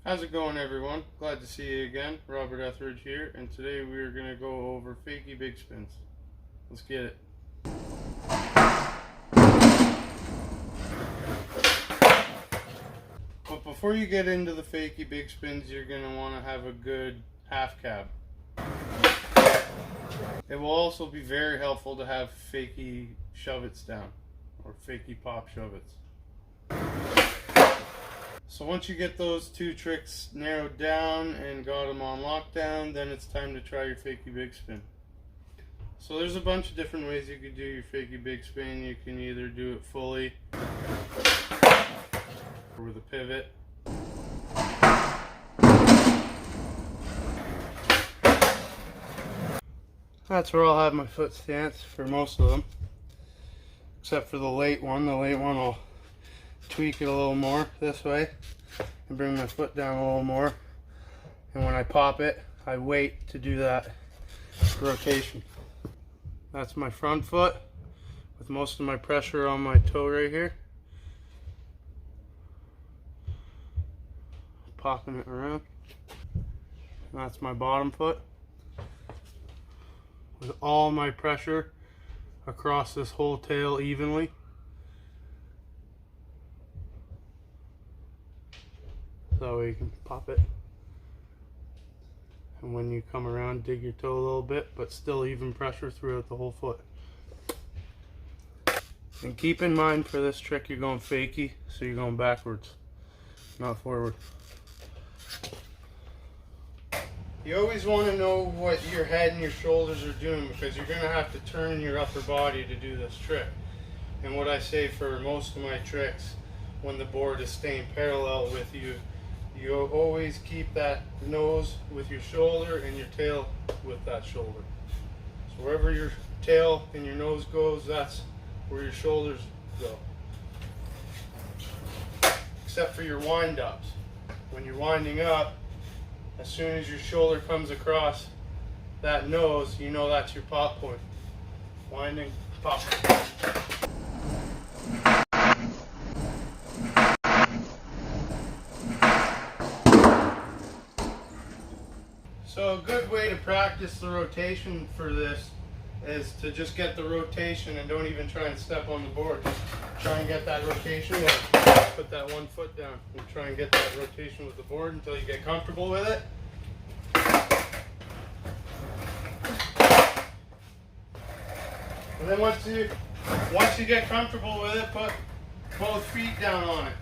How's it going, everyone? Glad to see you again. Robert Etheridge here, and today we're going to go over Fakie Bigspins. Let's get it. But before you get into the Fakie Bigspins, you're going to want to have a good half cab. It will also be very helpful to have Fakie shove-its down, or Fakie pop shove-its. So once you get those two tricks narrowed down and got them on lockdown, then it's time to try your Fakie Bigspin. So there's a bunch of different ways you could do your Fakie Bigspin. You can either do it fully or with a pivot. That's where I'll have my foot stance for most of them, except for the late one. The late one will tweak it a little more this way and bring my foot down a little more, and when I pop it, I wait to do that rotation. That's my front foot with most of my pressure on my toe right here, popping it around. And that's my bottom foot with all my pressure across this whole tail evenly. That way you can pop it, and when you come around, dig your toe a little bit, but still even pressure throughout the whole foot. And keep in mind, for this trick you're going fakie, so you're going backwards, not forward. You always want to know what your head and your shoulders are doing, because you're going to have to turn your upper body to do this trick. And what I say for most of my tricks, when the board is staying parallel with you, you always keep that nose with your shoulder and your tail with that shoulder. So wherever your tail and your nose goes, that's where your shoulders go. Except for your wind-ups. When you're winding up, as soon as your shoulder comes across that nose, you know that's your pop point. Winding, pop. So a good way to practice the rotation for this is to just get the rotation and don't even try and step on the board. Just try and get that rotation, put that one foot down and try and get that rotation with the board until you get comfortable with it. And then once you get comfortable with it, put both feet down on it.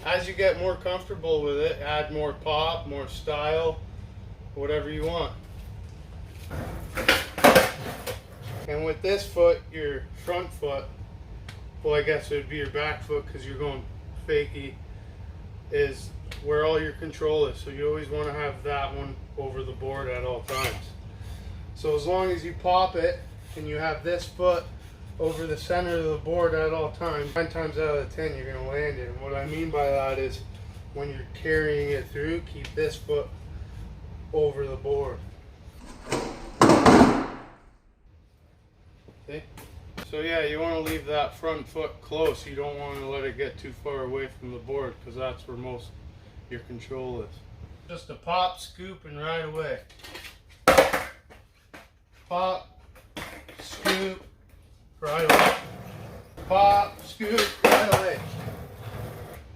As you get more comfortable with it, add more pop, more style, whatever you want. And with this foot, your front foot, well, I guess it would be your back foot because you're going fakie, is where all your control is. So you always want to have that one over the board at all times. So as long as you pop it and you have this foot over the center of the board at all times, 9 times out of 10 you're going to land it. And what I mean by that is when you're carrying it through, keep this foot over the board. See? So yeah, you want to leave that front foot close. You don't want to let it get too far away from the board, because that's where most of your control is. Just a pop, scoop, and right away. Pop, scoop, right away. Pop, scoop, right away.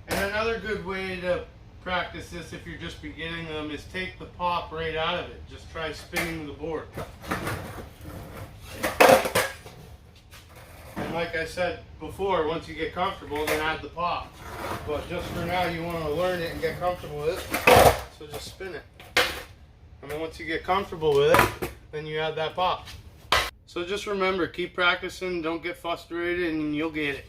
And another good way to practice this, if you're just beginning them, is take the pop right out of it. Just try spinning the board. And like I said before, once you get comfortable, then add the pop. But just for now, you want to learn it and get comfortable with it. So just spin it. And then once you get comfortable with it, then you add that pop. So just remember, keep practicing, don't get frustrated, and you'll get it.